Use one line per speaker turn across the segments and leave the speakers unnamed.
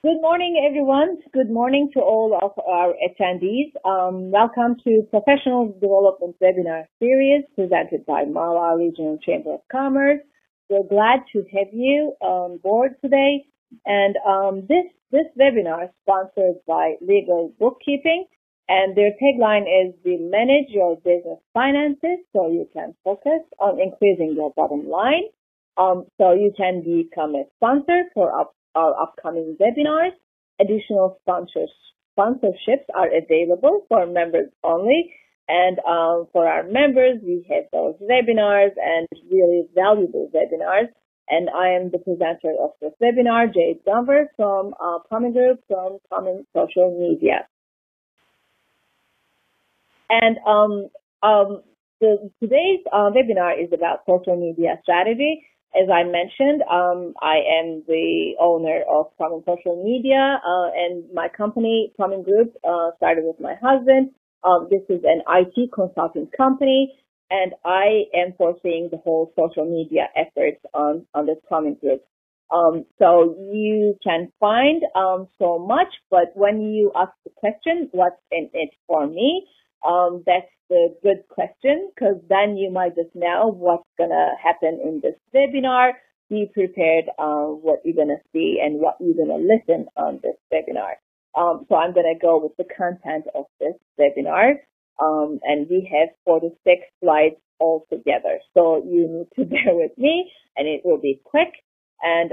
Good morning, everyone. Good morning to all of our attendees. Welcome to Professional Development Webinar Series presented by Mala Regional Chamber of Commerce. We're glad to have you on board today. And this webinar is sponsored by Legal Bookkeeping, and their tagline is "We manage your business finances so you can focus on increasing your bottom line." So you can become a sponsor for our upcoming webinars. Additional sponsorships are available for members only. And for our members, we have those webinars and really valuable webinars. And I am the presenter of this webinar, Jade Dunver from Common Group from Common Social Media. And today's webinar is about social media strategy. As I mentioned, I am the owner of Common Social Media, and my company, Common Group, started with my husband. This is an IT consulting company, and I am foreseeing the whole social media efforts on this Common Group. So you can find so much, but when you ask the question, what's in it for me? That's the good question, because then you might just know what's going to happen in this webinar. Be prepared what you're going to see and what you're going to listen on this webinar. So I'm going to go with the content of this webinar, and we have 46 slides all together. So you need to bear with me, and it will be quick. And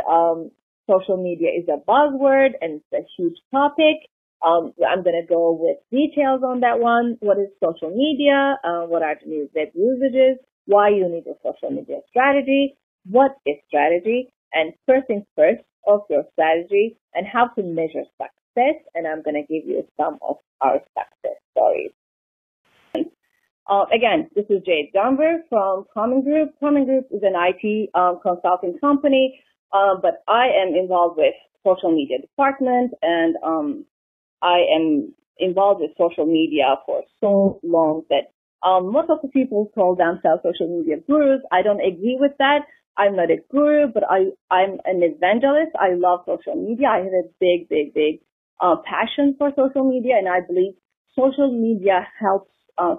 social media is a buzzword, and it's a huge topic. I'm going to go with details on that one. What is social media? What are the new web usages? Why you need a social media strategy? What is strategy? And first things first of your strategy and how to measure success. And I'm going to give you some of our success stories. Again, this is Jade Dunver from Common Group. Common Group is an IT consulting company, but I am involved with social media department, and I am involved with social media for so long that most of the people call themselves social media gurus. I don't agree with that. I'm not a guru, but I'm an evangelist. I love social media. I have a big passion for social media, and I believe social media helps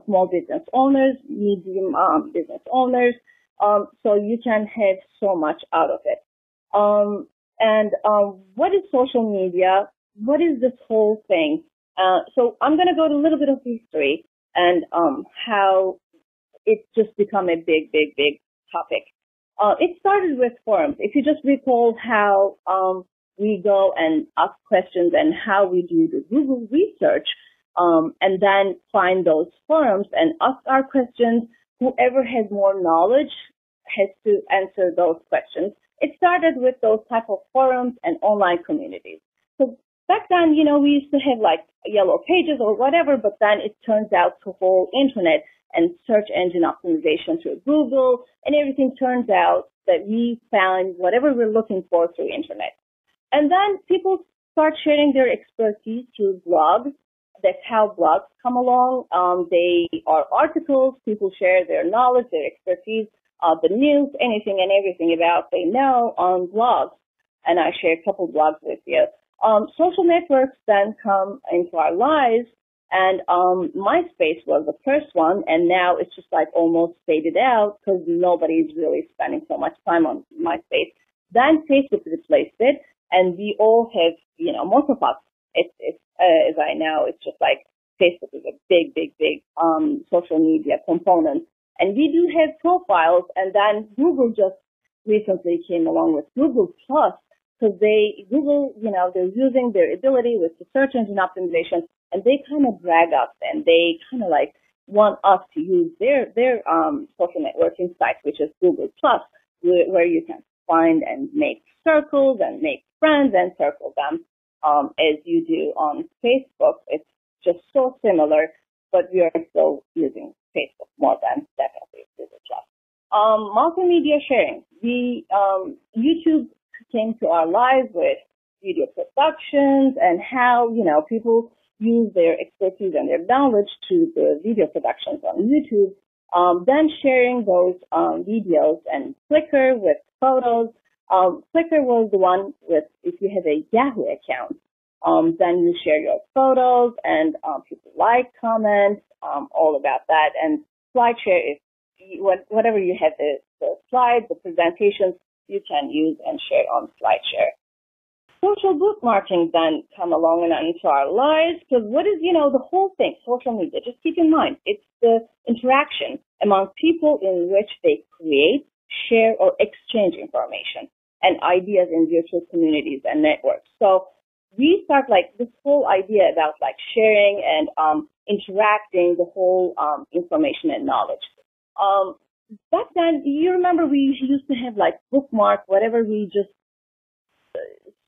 small business owners, medium business owners, so you can have so much out of it. What is social media? What is this whole thing? So I'm going to go to a little bit of history and how it's just become a big topic. It started with forums. If you just recall how we go and ask questions and how we do the Google research, and then find those forums and ask our questions. Whoever has more knowledge has to answer those questions. It started with those type of forums and online communities. So back then, we used to have like yellow pages or whatever, but then it turns out the whole internet and search engine optimization through Google, and everything turns out that we found whatever we're looking for through internet. And then people start sharing their expertise through blogs. That's how blogs come along. They are articles. People share their knowledge, their expertise, the news, anything and everything about they know on blogs. And I share a couple blogs with you. Social networks then come into our lives, and MySpace was the first one, and now it's just like almost faded out because nobody's really spending so much time on MySpace. Then Facebook replaced it, and we all have, most of us, as I know, it's just like Facebook is a big social media component. And we do have profiles, and then Google just recently came along with Google Plus, because Google, they're using their ability with the search engine optimization, and they kind of drag us, and they kind of like want us to use their social networking site, which is Google Plus, where you can find and make circles and make friends and circle them. As you do on Facebook. It's just so similar, but we are still using Facebook more than definitely Google Plus. Multimedia sharing. YouTube came to our lives with video productions and how, people use their expertise and their knowledge to the video productions on YouTube. Then sharing those videos and Flickr with photos. Flickr was the one with, if you have a Yahoo account, then you share your photos and people like, comment, all about that. And SlideShare is whatever you have, the slides, the presentations, you can use and share on SlideShare. Social bookmarking then come along and into our lives, because what is, the whole thing, social media, just keep in mind, it's the interaction among people in which they create, share, or exchange information and ideas in virtual communities and networks. So we start this whole idea about sharing and interacting the whole information and knowledge. Back then, you remember we used to have bookmark, whatever we just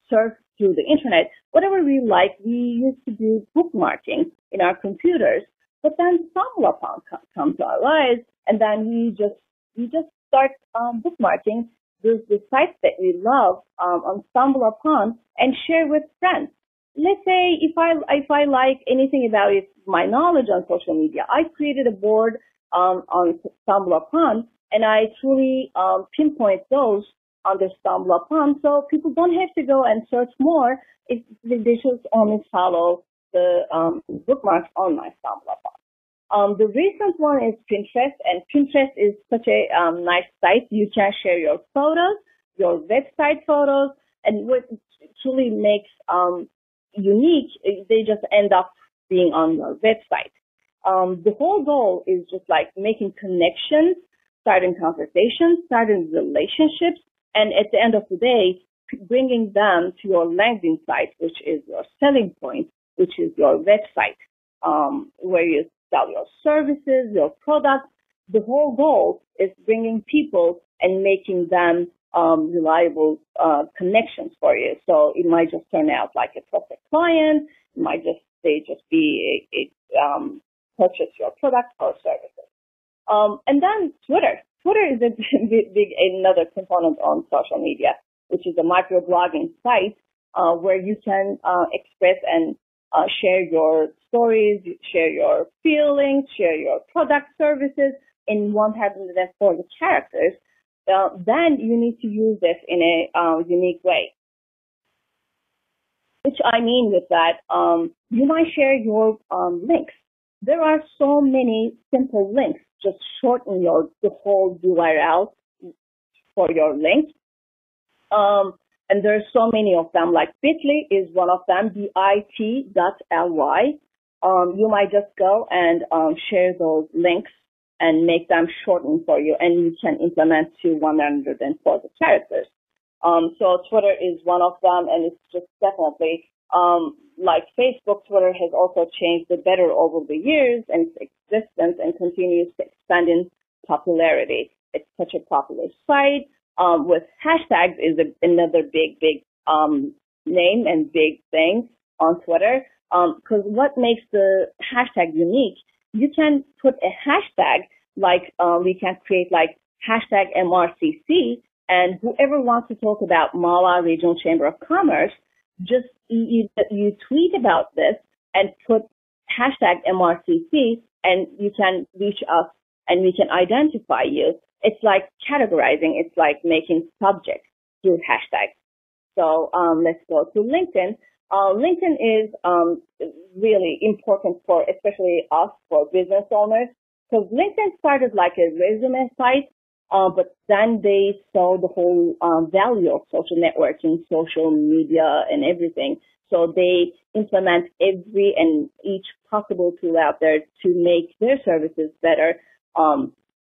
surf through the internet, whatever we like, we used to do bookmarking in our computers. But then StumbleUpon come to our lives, and then we just start bookmarking the sites that we love on StumbleUpon and share with friends. Let's say if I like anything about it, my knowledge on social media, I created a board on StumbleUpon, and I truly pinpoint those under StumbleUpon, so people don't have to go and search more. If they should only follow the bookmarks on my StumbleUpon. The recent one is Pinterest, and Pinterest is such a nice site. You can share your photos, your website photos, and what truly makes unique, they just end up being on your website. The whole goal is just making connections, starting conversations, starting relationships, and at the end of the day, bringing them to your landing site, which is your selling point, which is your website, where you sell your services, your products. The whole goal is bringing people and making them reliable connections for you. So it might just turn out like a perfect client. It might just be a purchase your product or services. And then Twitter. Twitter is a big another component on social media, which is a microblogging site where you can express and share your stories, share your feelings, share your product services in 140 characters. Then you need to use this in a unique way. Which I mean with that, you might share your links. There are so many simple links. Just shorten the whole URL for your link. And there's so many of them, like Bitly is one of them, bit.ly. You might just go and share those links and make them shorten for you, and you can implement to 140 characters. So Twitter is one of them, and it's just definitely, like Facebook, Twitter has also changed the better over the years and its existence and continues to expand in popularity. It's such a popular site. With hashtags is another big name and big thing on Twitter. Because what makes the hashtag unique, you can put a hashtag like we can create like hashtag MRCC, and whoever wants to talk about Mala Regional Chamber of Commerce, just you tweet about this and put hashtag MRCC, and you can reach us and we can identify you. It's like categorizing. It's like making subjects through hashtags. So let's go to LinkedIn. LinkedIn is really important for especially us, for business owners, because LinkedIn started like a resume site, but then they saw the whole value of social networking, social media, and everything. So they implement every and each possible tool out there to make their services better.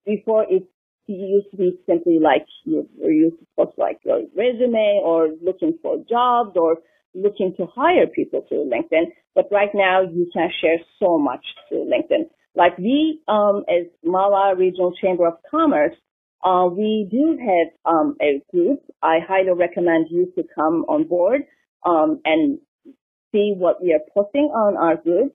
Before it used to be simply like you were used to post like your resume or looking for jobs or looking to hire people through LinkedIn. But right now you can share so much through LinkedIn. Like we, as Mala Regional Chamber of Commerce, we do have a group. I highly recommend you to come on board and see what we are posting on our group.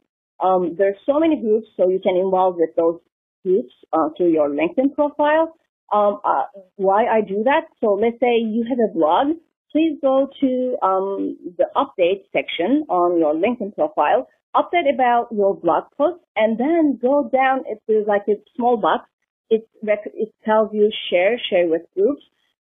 There's so many groups, so you can involve with those groups through your LinkedIn profile. Why I do that? So let's say you have a blog. Please go to the update section on your LinkedIn profile, update about your blog post, and then go down. There's like a small box. It tells you share with groups.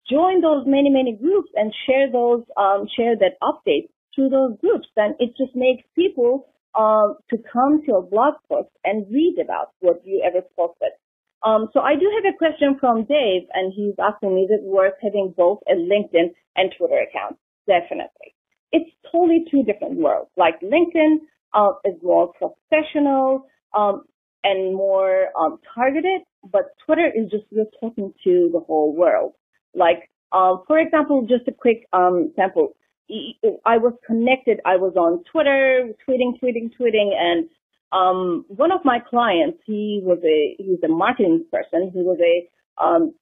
join those many, many groups and share that update through those groups. Then it just makes people to come to a blog post and read about what you ever posted. So I do have a question from Dave, and he's asking me, is it worth having both a LinkedIn and Twitter account? Definitely. It's totally two different worlds. Like LinkedIn is more professional and more targeted, but Twitter is just you're talking to the whole world. Like, for example, just a quick sample. I was connected. I was on Twitter, tweeting, and one of my clients, he's a marketing person. He was a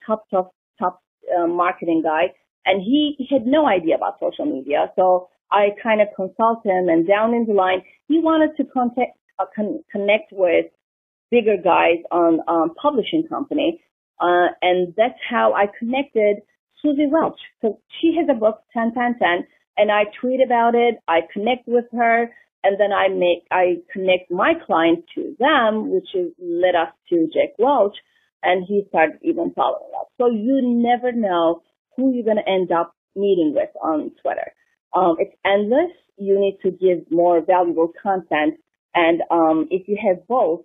top marketing guy, and he had no idea about social media. So I kind of consult him, and down in the line, he wanted to connect with bigger guys on publishing company, and that's how I connected Susie Welch. So she has a book, 10-10-10, and I tweet about it. I connect with her. And then I connect my client to them, which led us to Jack Welch, and he started even following us. So you never know who you're going to end up meeting with on Twitter. It's endless. You need to give more valuable content, and if you have both,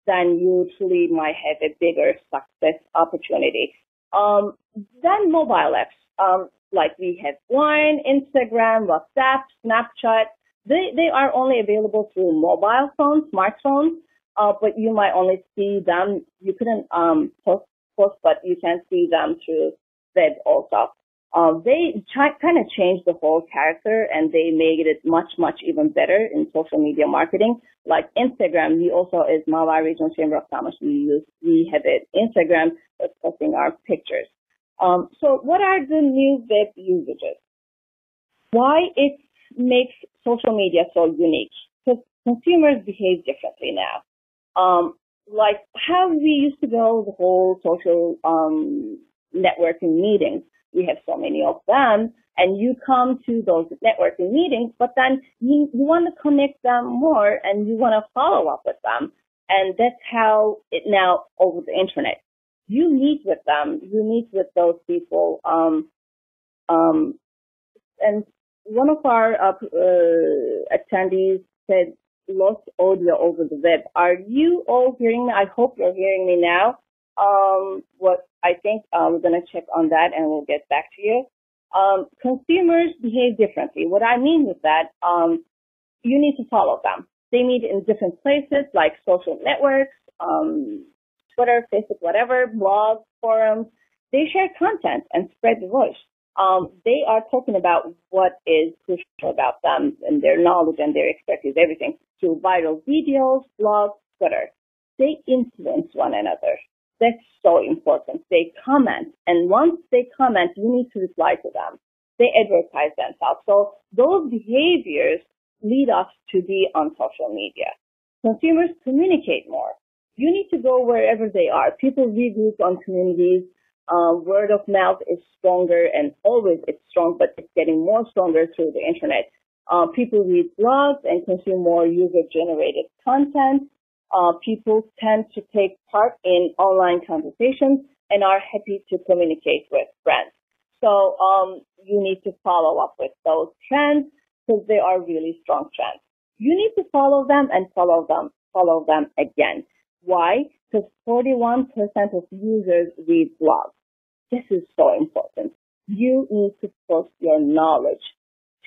then you truly might have a bigger success opportunity. Then mobile apps, like we have Line, Instagram, WhatsApp, Snapchat. They are only available through mobile phones, smartphones, but you might only see them. You couldn't post, but you can see them through web also. They kind of changed the whole character, and they made it much even better in social media marketing. Like Instagram, we also, as Malwa Regional Chamber of Commerce, we have it Instagram that's posting our pictures. So what are the new web usages? Why it makes social media so unique? Because consumers behave differently now. Like how we used to go the whole social networking meetings. We have so many of them, and you come to those networking meetings, but then you want to connect them more, and you want to follow up with them. And that's how it now over the internet. You meet with them. You meet with those people. And one of our attendees said, lost audio over the web. Are you all hearing me? I hope you're hearing me now. What I think we're going to check on that, and we'll get back to you. Consumers behave differently. What I mean with that, you need to follow them. They meet in different places like social networks, Twitter, Facebook, whatever, blogs, forums. They share content and spread the voice. They are talking about what is crucial about them and their knowledge and their expertise, everything, through viral videos, blogs, Twitter. They influence one another. That's so important. They comment, and once they comment, you need to reply to them. They advertise themselves. So those behaviors lead us to be on social media. Consumers communicate more. You need to go wherever they are. People regroup on communities. Word of mouth is stronger, and always it's strong, but it's getting more stronger through the internet. People read blogs and consume more user-generated content. People tend to take part in online conversations and are happy to communicate with friends. So you need to follow up with those trends because they are really strong trends. You need to follow them and follow them again. Why? Because 41% of users read blogs. This is so important. You need to post your knowledge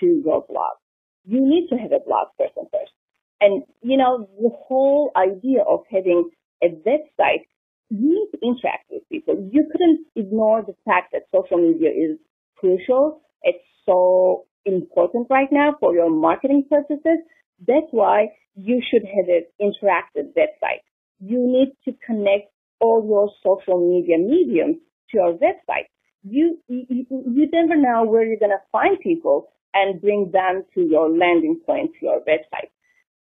to your blog. You need to have a blog person first. And, you know, the whole idea of having a website, you need to interact with people. You couldn't ignore the fact that social media is crucial. It's so important right now for your marketing purposes. That's why you should have an interactive website. You need to connect all your social media mediums to your website. You never know where you're going to find people and bring them to your landing point, to your website.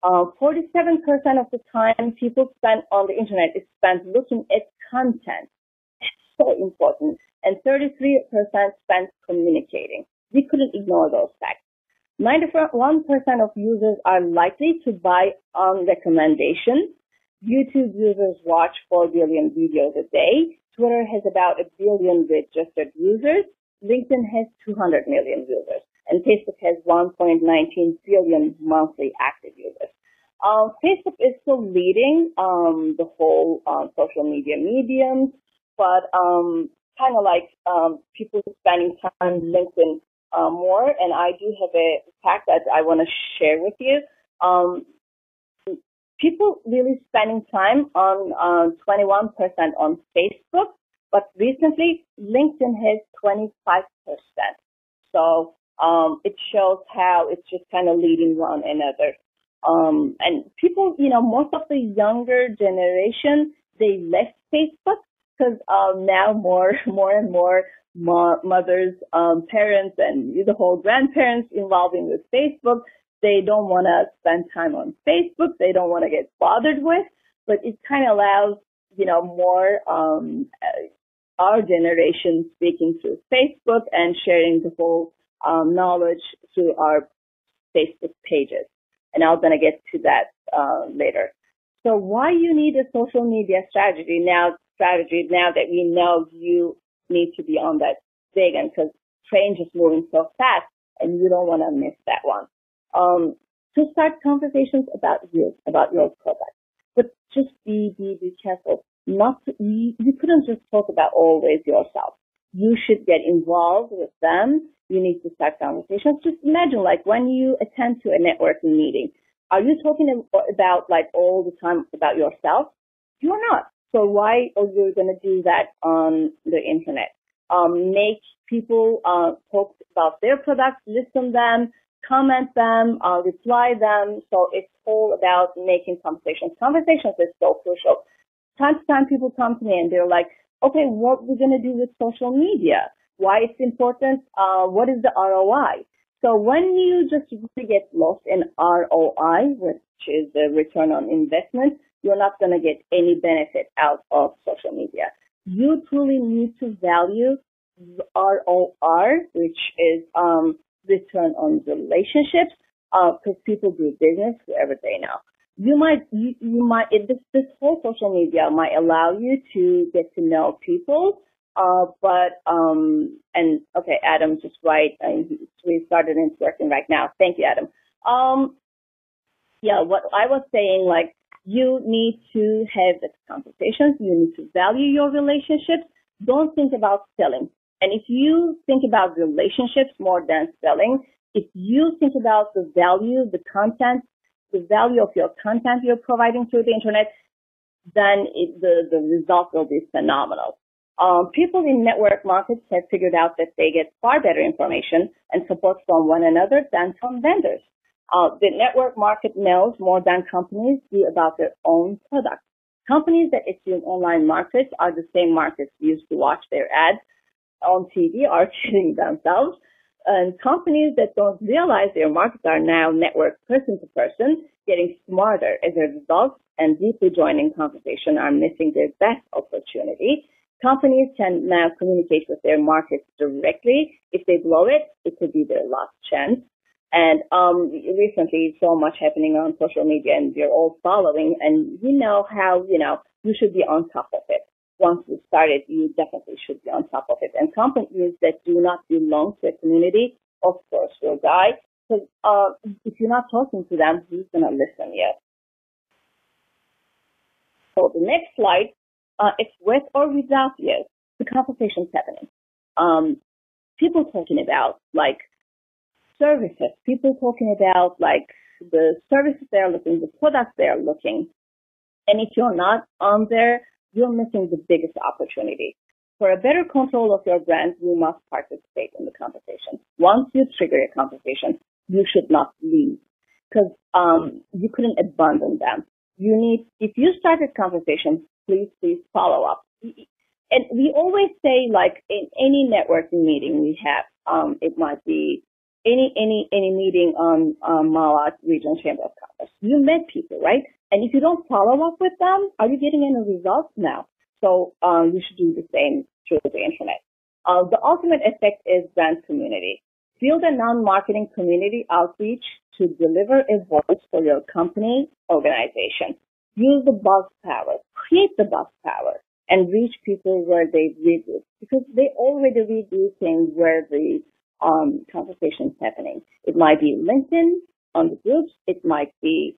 47% of the time people spend on the internet is spent looking at content. It's so important. And 33% spent communicating. We couldn't ignore those facts. 91% of users are likely to buy on recommendation. YouTube users watch 4 billion videos a day. Twitter has about 1 billion registered users. LinkedIn has 200 million users, and Facebook has 1.19 billion monthly active users. Facebook is still leading the whole social media mediums, but kind of like people spending time on LinkedIn more. And I do have a fact that I want to share with you. People really spending time on 21% on Facebook, but recently LinkedIn has 25%. So it shows how it's just kind of leading one another. And people, most of the younger generation, they left Facebook because now more and more mothers, parents, and the whole grandparents involving with Facebook. They don't want to spend time on Facebook. They don't want to get bothered with, but it kind of allows, more our generation speaking through Facebook and sharing the whole knowledge through our Facebook pages. And I'm going to get to that later. So why you need a social media strategy now that we know you need to be on that wagon, because train is moving so fast and you don't want to miss that one. To start conversations about your product, but just be careful. You couldn't just talk about always yourself. You should get involved with them. You need to start conversations. Just imagine, like, when you attend to a networking meeting, are you talking about like all the time about yourself? You're not. So why are you going to do that on the internet? Make people talk about their products, listen them, comment them, reply them. So it's all about making conversations. Conversations is so crucial. Time to time people come to me and they're like, okay, what we're going to do with social media? Why it's important? What is the ROI? So when you just really get lost in ROI, which is the return on investment, you're not going to get any benefit out of social media. You truly need to value ROR, which is return on relationships, because people do business wherever they know. This whole social media might allow you to get to know people, okay, Adam, just right, we started into working right now. Thank you, Adam. What I was saying, like, you need to have the conversations. You need to value your relationships. Don't think about selling. And if you think about relationships more than selling, if you think about the value, the content, the value of your content you're providing through the internet, then the result will be phenomenal. People in network markets have figured out that they get far better information and support from one another than from vendors. The network market knows more than companies do about their own products. Companies that assume online markets are the same markets used to watch their ads on TV are kidding themselves. And companies that don't realize their markets are now networked person to person, getting smarter as a result, and deeply joining conversation are missing their best opportunity. Companies can now communicate with their markets directly. If they blow it, it could be their last chance. And recently, so much happening on social media, and we're all following, and you know how, you should be on top of it. Once you start it, you definitely should be on top of it. And companies that do not belong to a community, of course, will die. Because if you're not talking to them, who's going to listen yet? So the next slide, it's with or without you. The conversation's happening. People talking about, like, services. People talking about, like, the services they're looking, the products they're looking. And if you're not on there, you're missing the biggest opportunity. For a better control of your brand, you must participate in the conversation. Once you trigger a conversation, you should not leave, because you couldn't abandon them. If you started conversation, please follow up. And we always say, like, in any networking meeting we have, it might be any meeting on Mawat Regional Chamber of Commerce. You met people, right? And if you don't follow up with them, are you getting any results now? So you should do the same through the internet. The ultimate effect is brand community. Build a non-marketing community outreach to deliver a voice for your company, organization. Use the buzz power. Create the buzz power. and reach people where they read it, because they already read these things where the conversation is happening. It might be LinkedIn on the groups. It might be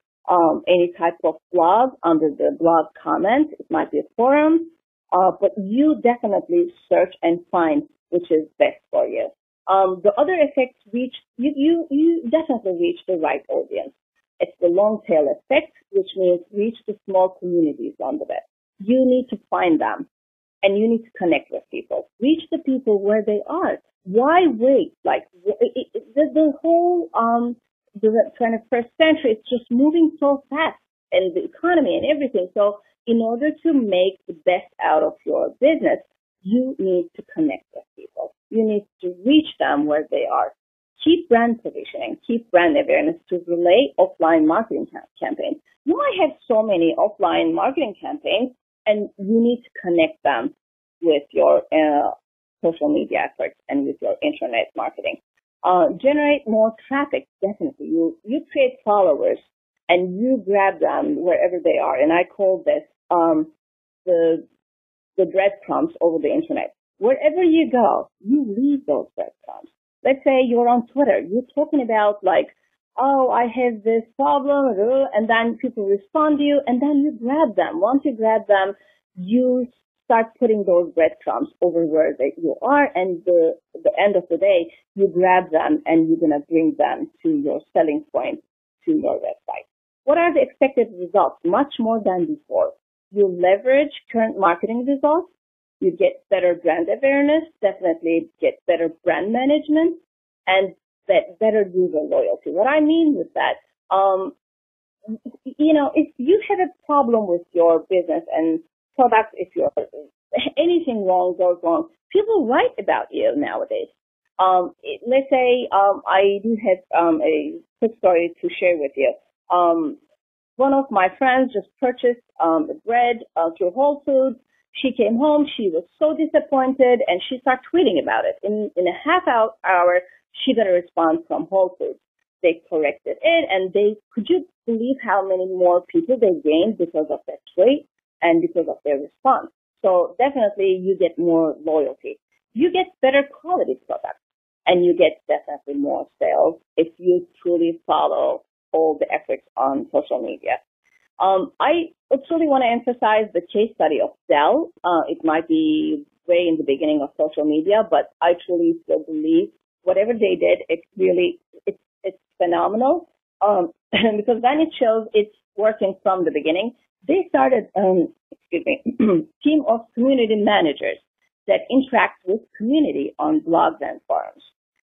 any type of blog under the blog comments. It might be a forum. But you definitely search and find which is best for you. The other effects reach, you definitely reach the right audience. It's the long tail effect, which means reach the small communities on the web. You need to find them, and you need to connect with people. Reach the people where they are. Why wait? Like the whole the 21st century, it's just moving so fast, and the economy and everything. So in order to make the best out of your business, you need to connect with people. You need to reach them where they are. Keep brand positioning, keep brand awareness to relay offline marketing campaigns. You might have so many offline marketing campaigns, and you need to connect them with your social media efforts and with your internet marketing. Generate more traffic, definitely. You create followers, and you grab them wherever they are. And I call this the breadcrumbs over the internet. Wherever you go, you leave those breadcrumbs. Let's say you're on Twitter. You're talking about like, oh, I have this problem, and then people respond to you, and then you grab them. Once you grab them, you start putting those breadcrumbs over where you are, and the end of the day, you grab them, and you're going to bring them to your selling point, to your website. What are the expected results? Much more than before. You leverage current marketing results. You get better brand awareness, definitely get better brand management, and better user loyalty. What I mean with that, if you have a problem with your business and product, if anything wrong goes wrong, people write about you nowadays. Let's say I do have a quick story to share with you. One of my friends just purchased bread through Whole Foods. She came home. She was so disappointed, and she started tweeting about it. In a half hour, she got a response from Whole Foods. They corrected it, and could you believe how many more people they gained because of that tweet and because of their response? So definitely you get more loyalty. You get better quality products, and you get definitely more sales if you truly follow all the efforts on social media. I truly want to emphasize the case study of Dell. It might be way in the beginning of social media, but I truly still believe whatever they did, it's phenomenal. Because then it shows it's working from the beginning. They started, team of community managers that interact with community on blogs and forums.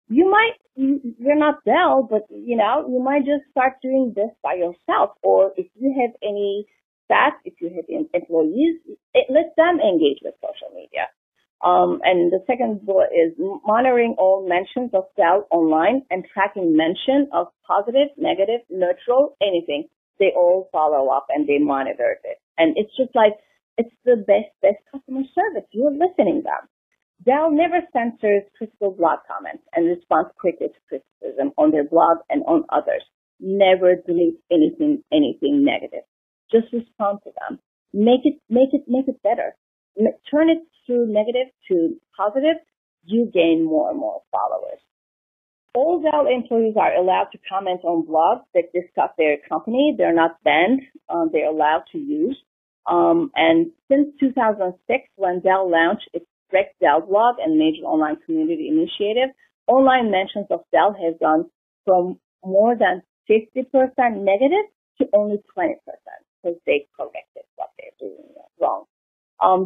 You're not Dell, but you might just start doing this by yourself. Or if you have any staff, if you have employees, let them engage with social media. And the second bullet is monitoring all mentions of Dell online and tracking mention of positive, negative, neutral, anything. They all follow up and they monitor it. And it's just like, it's the best customer service. You're listening to them. Dell never censors critical blog comments and responds quickly to criticism on their blog and on others. Never delete anything negative. Just respond to them. Make it better. Turn it through negative to positive. You gain more and more followers. All Dell employees are allowed to comment on blogs that discuss their company. They're not banned. They're allowed to use. And since 2006, when Dell launched its Direct Dell blog and major online community initiative, online mentions of Dell have gone from more than 50% negative to only 20% because they corrected what they're doing wrong.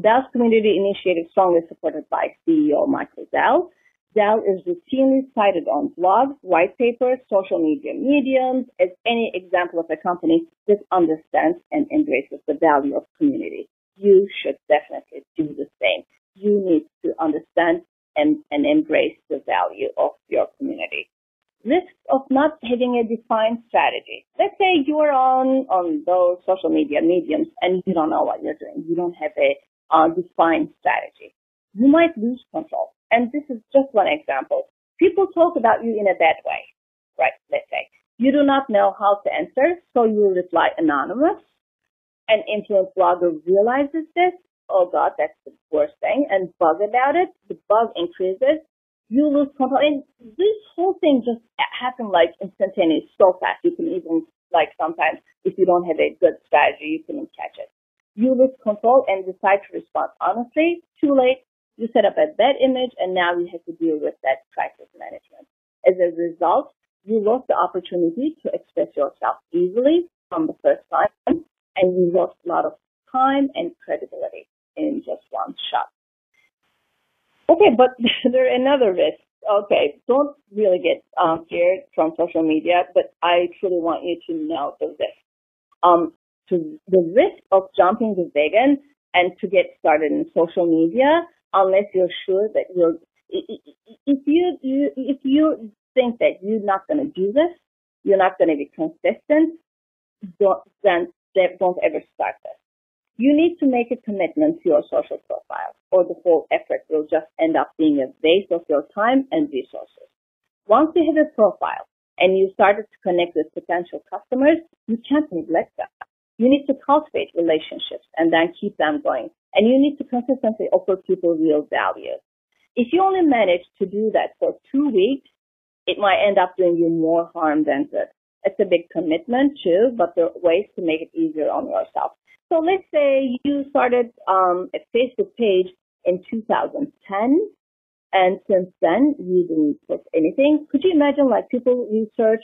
Dell's community initiative strongly supported by CEO Michael Dell. Dell is routinely cited on blogs, white papers, social media mediums as any example of a company that understands and embraces the value of community. You should definitely do the same. You need to understand and embrace the value of your community. Risks of not having a defined strategy. Let's say you are on those social media mediums and you don't know what you're doing. You don't have a defined strategy. You might lose control. And this is just one example. People talk about you in a bad way, right? Let's say you do not know how to answer, so you will reply anonymous. An influence blogger realizes this oh God, that's the worst thing, and bug about it, the bug increases, you lose control. And this whole thing just happened like instantaneous, so fast. You can even, like sometimes, if you don't have a good strategy, you couldn't catch it. You lose control and decide to respond honestly. Too late. You set up a bad image, and now you have to deal with that crisis management. As a result, you lost the opportunity to express yourself easily from the first time, and you lost a lot of time and credibility in just one shot. Okay, but there's another risk. Okay, don't really get scared from social media, but I truly want you to know the risk. To the risk of jumping the vegan and to get started in social media, unless you're sure that if you think that you're not going to do this, you're not going to be consistent, then don't ever start this. You need to make a commitment to your social profile, or the whole effort will just end up being a waste of your time and resources. Once you have a profile and you started to connect with potential customers, you can't neglect them. You need to cultivate relationships and then keep them going. And you need to consistently offer people real value. If you only manage to do that for 2 weeks, it might end up doing you more harm than good. It's a big commitment too, but there are ways to make it easier on yourself. So let's say you started a Facebook page in 2010, and since then you didn't post anything. Could you imagine, like, people research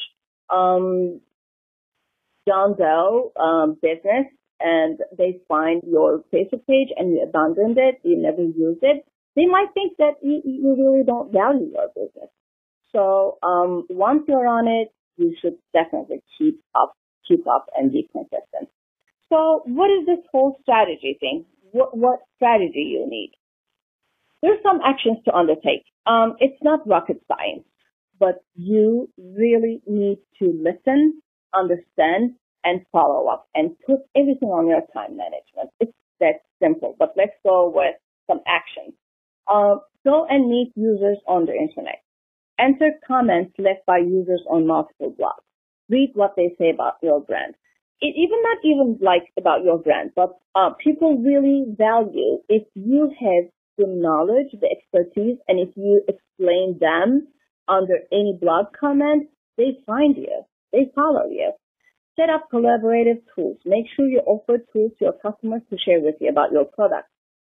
John Doe business, and they find your Facebook page and you abandoned it, you never used it? They might think that you really don't value your business. So once you're on it, you should definitely keep up and be consistent. So what is this whole strategy thing? What strategy you need? There's some actions to undertake. It's not rocket science, but you really need to listen, understand, and follow up, and put everything on your time management. It's that simple, but let's go with some actions. Go and meet users on the internet. Answer comments left by users on multiple blogs. Read what they say about your brand. Not even like about your brand, but people really value if you have the knowledge, the expertise, and if you explain them under any blog comment, they find you, they follow you. Set up collaborative tools. Make sure you offer tools to your customers to share with you about your product.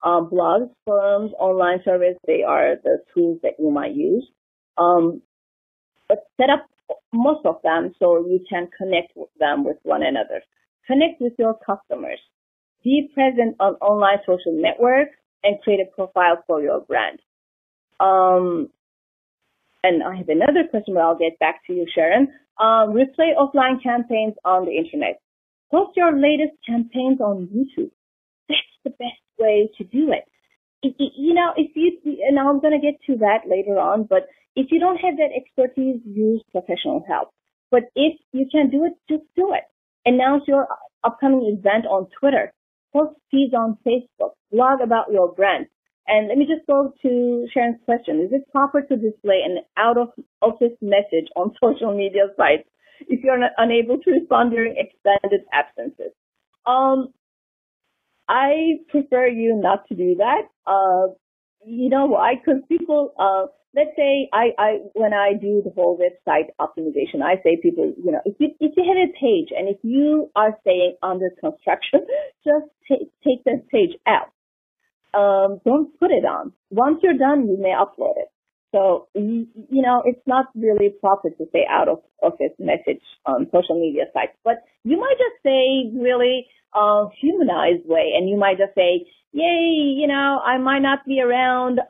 Blogs, forums, online surveys, they are the tools that you might use. But set up most of them so you can connect with them with one another. Connect with your customers. Be present on online social networks and create a profile for your brand. And I have another question, but I'll get back to you, Sharon. Replay offline campaigns on the internet. Post your latest campaigns on YouTube. That's the best way to do it. And I'm going to get to that later on, but if you don't have that expertise, use professional help. But if you can do it, just do it. Announce your upcoming event on Twitter. Post feeds on Facebook. Blog about your brand. And let me just go to Sharon's question. Is it proper to display an out-of-office message on social media sites if you're unable to respond during extended absences? I prefer you not to do that. You know why? Because people, let's say when I do the whole website optimization, I say people, if you have a page and if you are saying under construction, just take that page out. Don't put it on. Once you're done, you may upload it. So, it's not really proper to say out of office message on social media sites, but you might just say really humanized way, and you might just say, yay, I might not be around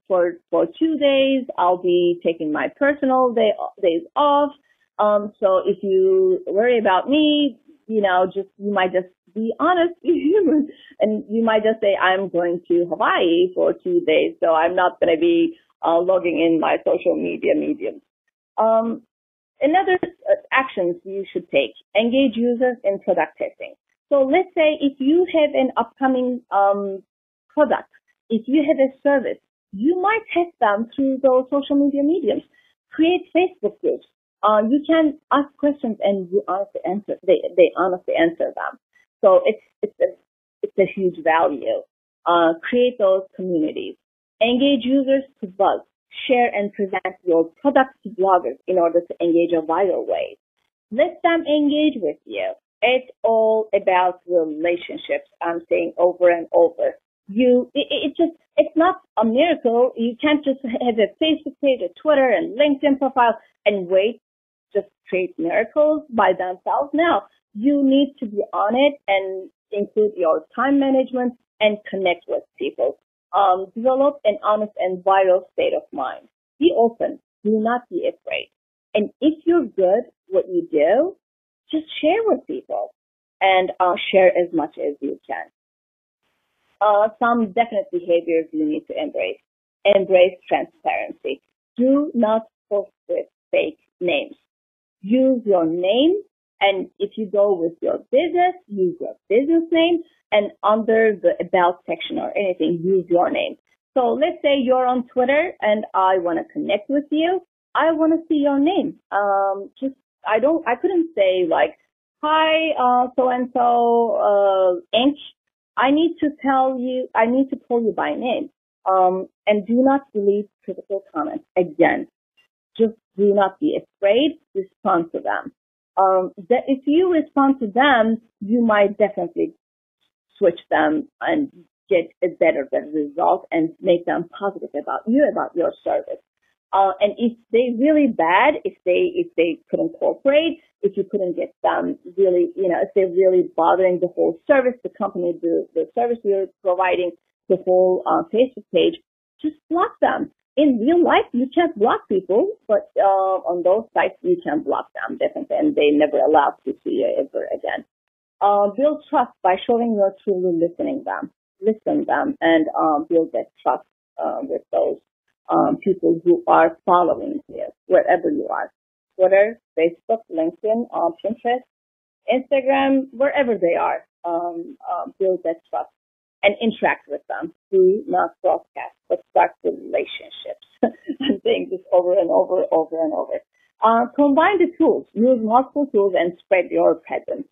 for 2 days. I'll be taking my personal days off. So if you worry about me, you might just be honest, and you might just say, I'm going to Hawaii for 2 days, so I'm not going to be logging in my social media mediums. Another actions you should take: engage users in product testing. So let's say if you have an upcoming product, if you have a service, you might test them through those social media mediums. Create Facebook groups. You can ask questions and you honestly answer. They honestly answer them. So it's a it's a huge value. Create those communities. Engage users to buzz. Share and present your product to bloggers in order to engage a viral way. Let them engage with you. It's all about relationships. I'm saying over and over. It's not a miracle. You can't just have a Facebook page, a Twitter and LinkedIn profile and wait, just create miracles by themselves. Now, you need to be on it and include your time management and connect with people. Develop an honest and viral state of mind. Be open. Do not be afraid. And if you're good at what you do, just share with people and share as much as you can. Some definite behaviors you need to embrace. Embrace transparency. Do not post with fake names. Use your name, and if you go with your business, use your business name, and under the About section or anything, use your name. So let's say you're on Twitter, and I want to connect with you. I want to see your name. I couldn't say like, hi, so-and-so, Inch. I need to call you by name. And do not delete critical comments. Again, just do not be afraid. Respond to them. That if you respond to them, you might definitely switch them and get a better result and make them positive about you, about your service. And if they really bad, if they couldn't cooperate, if you couldn't get them really, if they're really bothering the whole service, the company, the service you're providing, the whole Facebook page, just block them. In real life, you can't block people, but on those sites, you can block them definitely, and they never allowed to see you ever again. Build trust by showing you're truly listen them, and build that trust with those people who are following you, wherever you are. Twitter, Facebook, LinkedIn, Pinterest, Instagram, wherever they are, build that trust and interact with them. Do not broadcast, but start relationships. I'm saying this over and over. Combine the tools. Use multiple tools and spread your presence.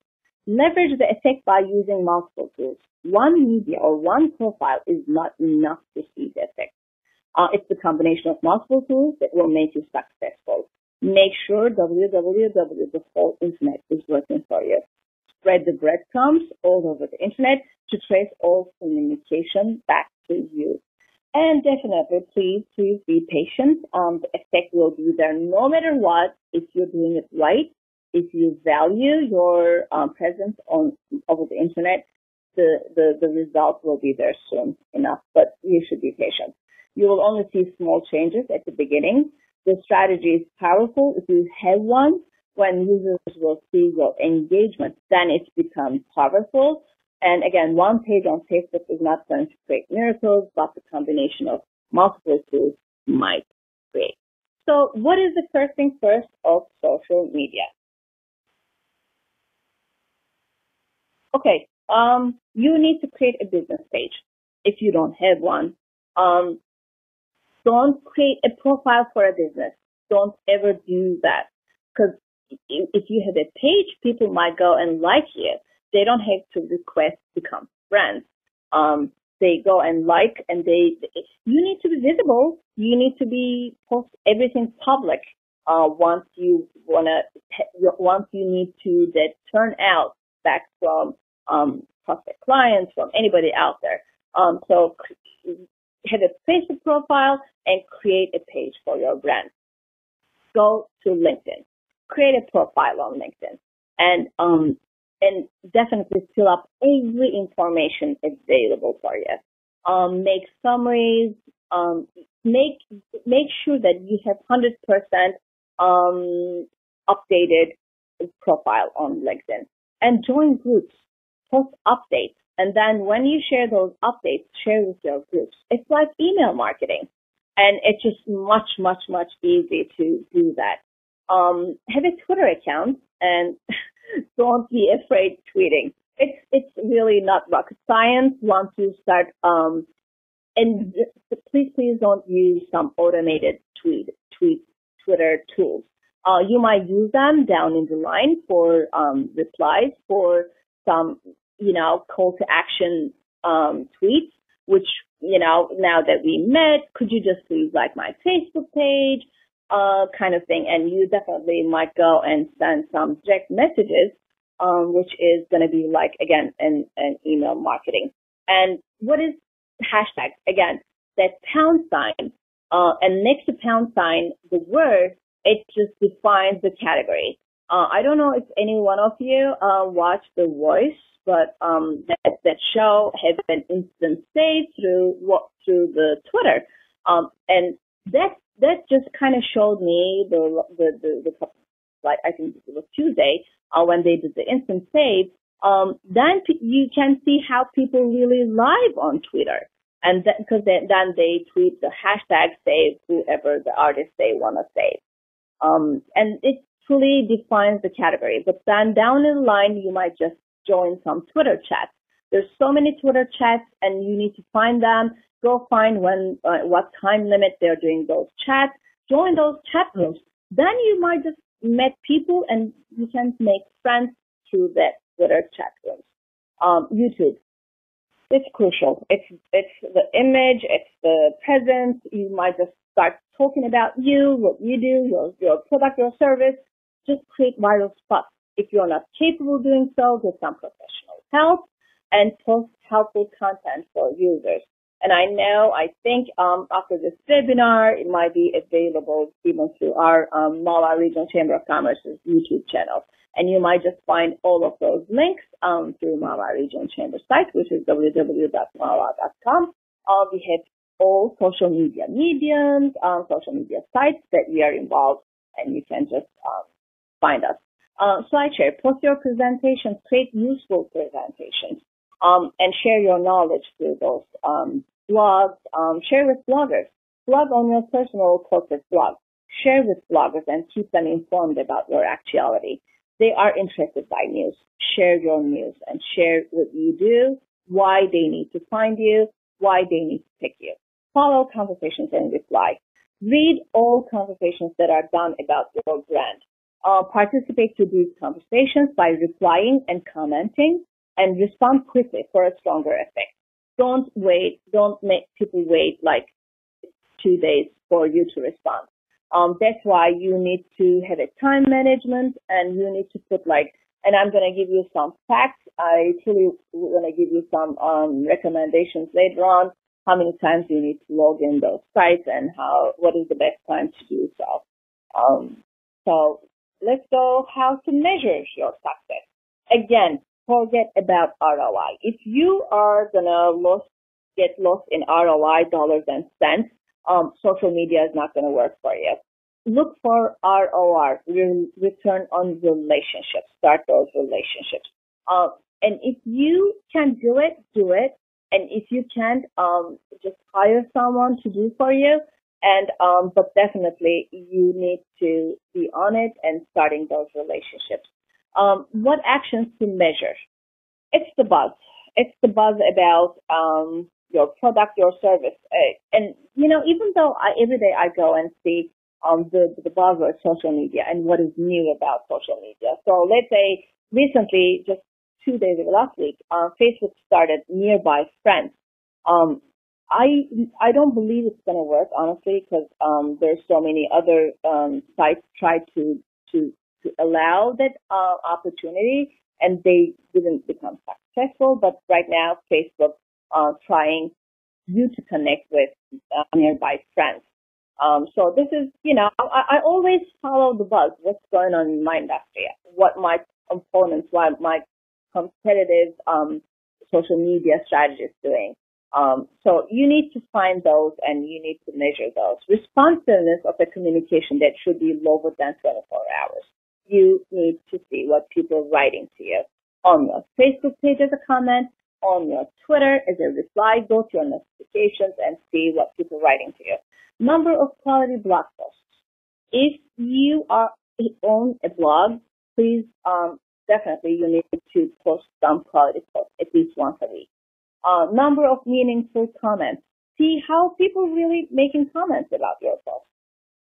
Leverage the effect by using multiple tools. One media or one profile is not enough to see the effect. It's the combination of multiple tools that will make you successful. Make sure the whole internet is working for you. Spread the breadcrumbs all over the internet to trace all communication back to you. And definitely, please be patient. The effect will be there no matter what. If you're doing it right, if you value your presence over the internet, the result will be there soon enough. But you should be patient. You will only see small changes at the beginning. The strategy is powerful if you have one. When users will see your engagement, then it becomes powerful. And again, one page on Facebook is not going to create miracles, but the combination of multiple tools might create. So what is the first thing first of social media? Okay, you need to create a business page if you don't have one. Don't create a profile for a business. Don't ever do that. Because if you have a page, people might go and like you. They don't have to request to become friends. They go and like, and you need to be visible. You need to post everything public. Once you need to turn out back from prospect clients, from anybody out there. So have a Facebook profile and create a page for your brand. Go to LinkedIn. Create a profile on LinkedIn and definitely fill up every information available for you. Make summaries. Make sure that you have 100% updated profile on LinkedIn, and join groups. Post updates, and then when you share those updates, share with your groups. It's like email marketing, and it's just much easier to do that. Have a Twitter account and don't be afraid tweeting. It's really not rocket science once you start, and please don't use some automated Twitter tools. You might use them down in the line for replies, for some, call to action tweets, which, now that we met, could you just please like my Facebook page, kind of thing. And you definitely might go and send some direct messages, which is going to be like, again, an email marketing. And what is hashtag? Again, that pound sign, and next to pound sign, the word, it just defines the category. I don't know if any one of you watched The Voice, but that show has been instant saved through the Twitter, and that just kind of showed me the like, I think it was Tuesday when they did the instant save. Then you can see how people really live on Twitter, and because then they tweet the hashtag save whoever the artist they want to save, and it truly defines the category. But then down the line, you might just join some Twitter chats. There's so many Twitter chats, and you need to find them. Go find what time limit they're doing those chats. Join those chat rooms. Then you might just met people, and you can make friends through that Twitter chat rooms. YouTube, it's crucial. It's the image, it's the presence. You might just start talking about you, what you do, your product, your service. Just create viral spots. If you're not capable of doing so, get some professional help and post helpful content for users. And I think after this webinar, it might be available even through our Malawi Regional Chamber of Commerce's YouTube channel. And you might just find all of those links through Malawi Regional Chamber site, which is www.malawi.com. We have all social media mediums, social media sites that we are involved, and you can just find us. SlideShare, post your presentations, create useful presentations, and share your knowledge through those blogs. Share with bloggers. Blog on your personal corporate blog. Share with bloggers and keep them informed about your actuality. They are interested by news. Share your news and share what you do, why they need to find you, why they need to pick you. Follow conversations and reply. Read all conversations that are done about your brand. Participate to these conversations by replying and commenting, and respond quickly for a stronger effect. Don't wait. Don't make people wait like 2 days for you to respond. That's why you need to have a time management, and you need to put and I'm going to give you some facts. I truly going to give you some recommendations later on, how many times you need to log in those sites and what is the best time to do so. So let's go how to measure your success. Again, forget about ROI. If you are going to get lost in ROI, dollars and cents, social media is not going to work for you. Look for ROR, return on relationships. Start those relationships. And if you can do it, do it. And if you can't, just hire someone to do for you. And but definitely you need to be on it and starting those relationships. What actions to measure? It's the buzz. It's the buzz about your product, your service. And even though every day I go and see the buzzword social media and what is new about social media. So let's say recently, just 2 days ago, last week, Facebook started nearby friends. I don't believe it's going to work, honestly, because there's so many other sites try to allow that opportunity, and they didn't become successful. But right now, Facebook trying you to connect with nearby friends. So this is, I always follow the buzz. What's going on in my industry? What my opponents, what my competitive social media strategists doing. So you need to find those and you need to measure those. Responsiveness of the communication that should be lower than 24 hours. You need to see what people are writing to you on your Facebook page as a comment, on your Twitter as a reply. Go to your notifications and see what people are writing to you. Number of quality blog posts. If you own a blog, please definitely you need to post some quality posts at least once a week. Number of meaningful comments. See how people really making comments about your post.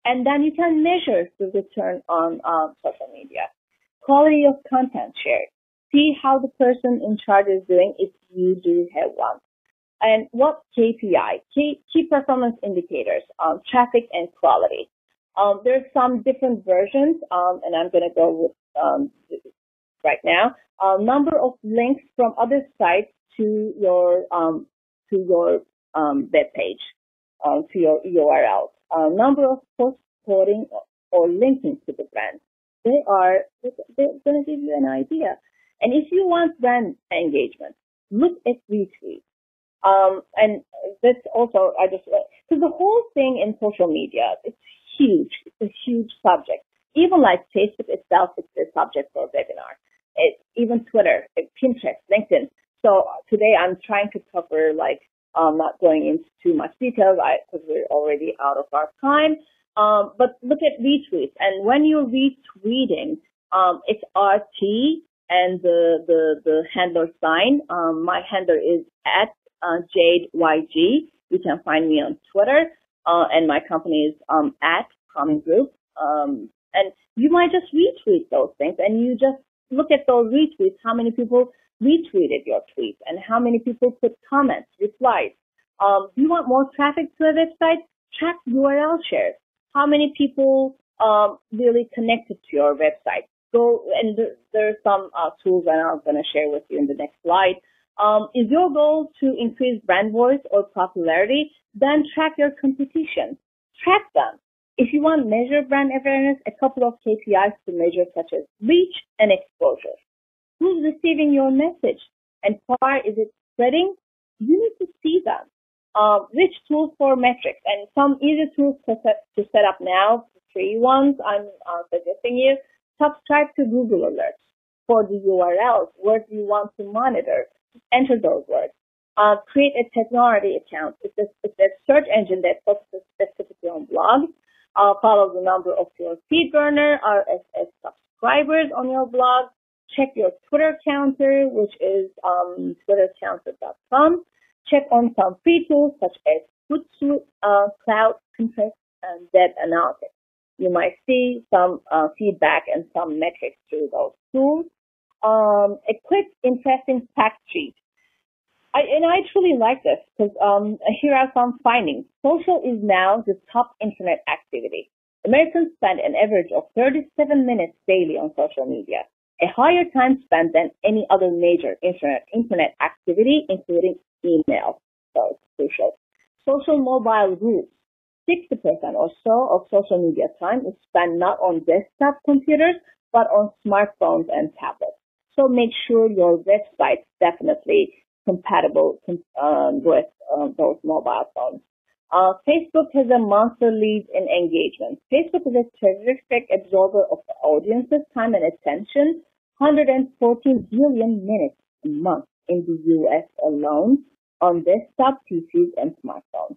And then you can measure the return on social media. Quality of content shared. see how the person in charge is doing if you do have one. And what KPI, key performance indicators, traffic and quality. There's some different versions, and I'm going to go with right now. Number of links from other sites to your web page, to your URL. Number of posts quoting or linking to the brand. They're going to give you an idea. And if you want brand engagement, look at retweets. And that's also, because the whole thing in social media, it's huge. It's a huge subject. Even like Facebook itself is the subject for a webinar. It's even Twitter, Pinterest, LinkedIn. So today I'm trying to cover not going into too much detail because we're already out of our time. But look at retweets. And when you're retweeting, it's RT and the handler sign. My handler is at JadeYG. You can find me on Twitter. And my company is at Common Group. And you might just retweet those things, and you just look at those retweets, how many people retweeted your tweets, and how many people put comments, replies. You want more traffic to a website? Track URL shares. How many people really connected to your website? Go, and there are some tools that I'm going to share with you in the next slide. Is your goal to increase brand voice or popularity? Then track your competition. Track them. If you want to measure brand awareness, a couple of KPIs to measure such as reach and exposure. Who's receiving your message and far is it spreading? You need to see them. Which tools for metrics and some easy tools to set up now, free ones I'm suggesting you. Subscribe to Google Alerts for the URLs. Where do you want to monitor? Enter those words. Create a technology account. It's a search engine that focuses specifically on blogs. Follow the number of your feed burner RSS subscribers on your blog. Check your Twitter counter, which is twittercounter.com. Check on some free tools such as Hootsuite, Cloud, Pinterest, and Web Analytics. You might see some feedback and some metrics through those tools. A quick, interesting fact sheet. I truly like this because here are some findings. Social is now the top internet activity. Americans spend an average of 37 minutes daily on social media, a higher time spent than any other major internet activity, including email. So it's crucial. Social mobile groups. 60% or so of social media time is spent not on desktop computers, but on smartphones and tablets. So make sure your website's definitely compatible with those mobile phones. Facebook has a monster lead in engagement. Facebook is a terrific absorber of the audience's time and attention, 114 billion minutes a month in the U.S. alone on desktop PCs and smartphones.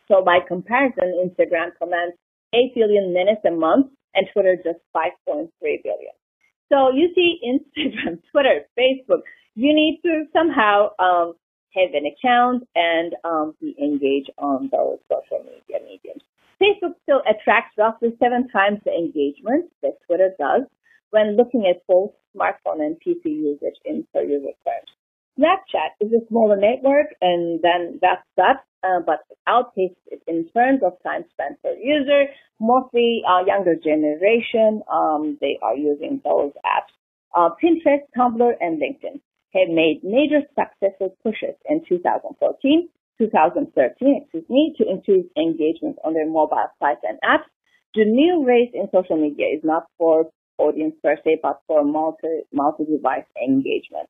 So by comparison, Instagram commands 8 billion minutes a month and Twitter just 5.3 billion. So you see Instagram, Twitter, Facebook, you need to somehow have an account and be engaged on those social media mediums. Facebook still attracts roughly 7 times the engagement that Twitter does when looking at both smartphone and PC usage in per user terms. Snapchat is a smaller network and then that's that, but it outpaces it in terms of time spent per user. Mostly younger generation, they are using those apps. Pinterest, Tumblr, and LinkedIn have made major successful pushes in 2013 to increase engagement on their mobile sites and apps. The new race in social media is not for audience per se, but for multi-device engagement.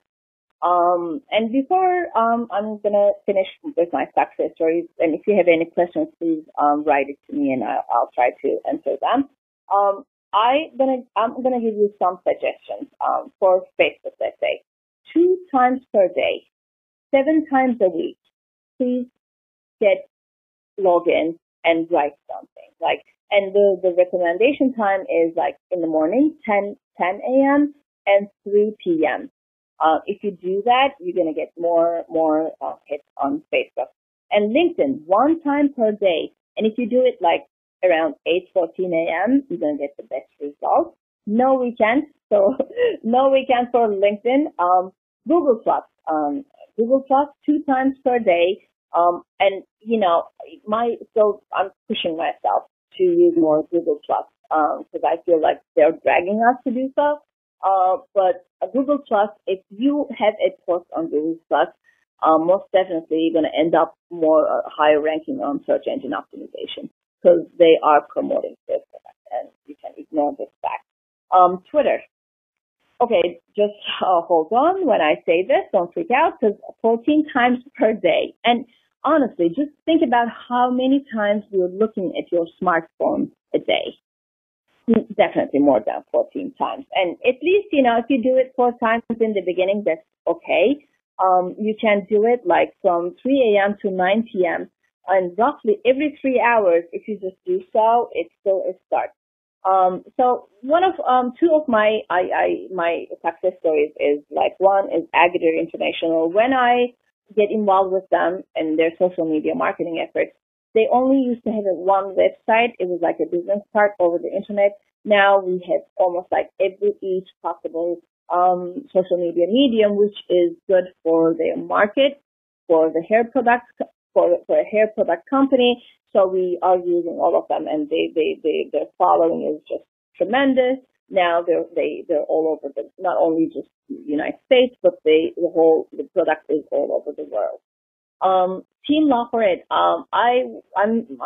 And before I'm gonna finish with my success stories, and if you have any questions, please write it to me, and I'll try to answer them. I'm gonna give you some suggestions for Facebook. Let's say 2 times per day, 7 times a week. Please log in and write something. And the recommendation time is in the morning, 10 a.m. and 3 p.m. If you do that, you're going to get more hits on Facebook. And LinkedIn, 1 time per day. And if you do it around 8:14 a.m., you're going to get the best results. No, we can't. So no, we can't for LinkedIn. Google Plus, Google Plus 2 times per day. And so I'm pushing myself to use more Google Plus, because I feel like they're dragging us to do so. But Google Plus, if you have a post on Google Plus, most definitely you're going to end up more higher ranking on search engine optimization because they are promoting this product, and you can ignore this fact. Twitter. Okay, just hold on when I say this. Don't freak out, because 14 times per day. And honestly, just think about how many times you're looking at your smartphone a day. Definitely more than 14 times. And at least, if you do it 4 times in the beginning, that's okay. You can do it like from 3 a.m. to 9 p.m. And roughly every 3 hours, if you just do so, it's still a start. So two of my success stories is like, one is Agadir International. When I get involved with them and their social media marketing efforts, they only used to have one website. It was like a business card over the internet. Now we have almost like each possible social media medium, which is good for their market, for the hair products, for a hair product company. So we are using all of them, and their following is just tremendous. Now they're all over not only just the United States, but the product is all over the world. Team Lafayette. I'm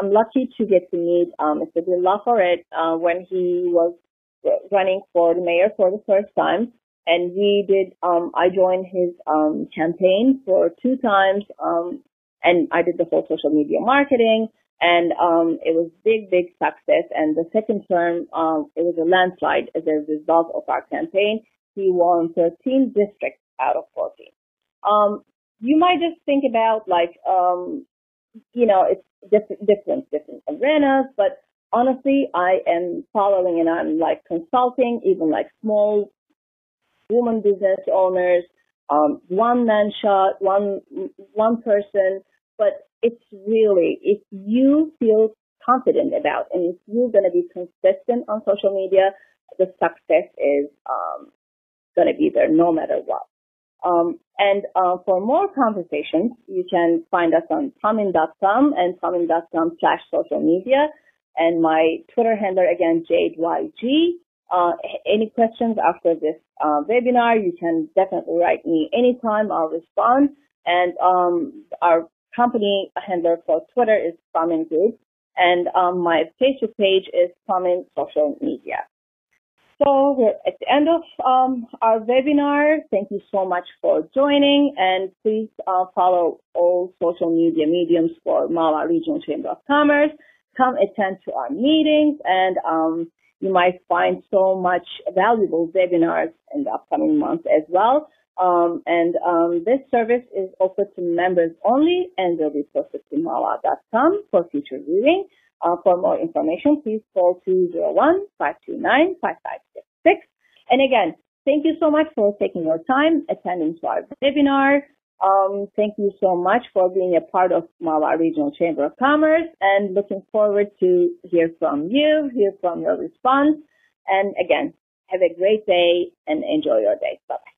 lucky to get to meet Mr. Bill Lafayette when he was running for the mayor for the first time, and I joined his campaign for 2 times, and I did the whole social media marketing. And it was big success. And the second term, it was a landslide as a result of our campaign. He won 13 districts out of 14. You might just think about it's different arenas, but honestly, I am following and I'm like consulting even like small woman business owners, one-man shot, one person, but it's really, if you feel confident about and if you're going to be consistent on social media, the success is going to be there no matter what. And for more conversations, you can find us on Tamin.com and Tamin.com/social media. And my Twitter handle, again, JadeYG. Any questions after this webinar, you can definitely write me anytime. I'll respond. And our company handler for Twitter is Tamin Group. And my Facebook page is Tamin Social Media. So we're at the end of our webinar. Thank you so much for joining, and please follow all social media mediums for Malwa Regional Chamber of Commerce. Come attend to our meetings, and you might find so much valuable webinars in the upcoming months as well. This service is offered to members only and will be posted to malwa.com for future viewing. For more information, please call 201-529-5566. And again, thank you so much for taking your time attending to our webinar. Thank you so much for being a part of Malwa Regional Chamber of Commerce, and looking forward to hear from you, hear from your response. And again, have a great day and enjoy your day. Bye-bye.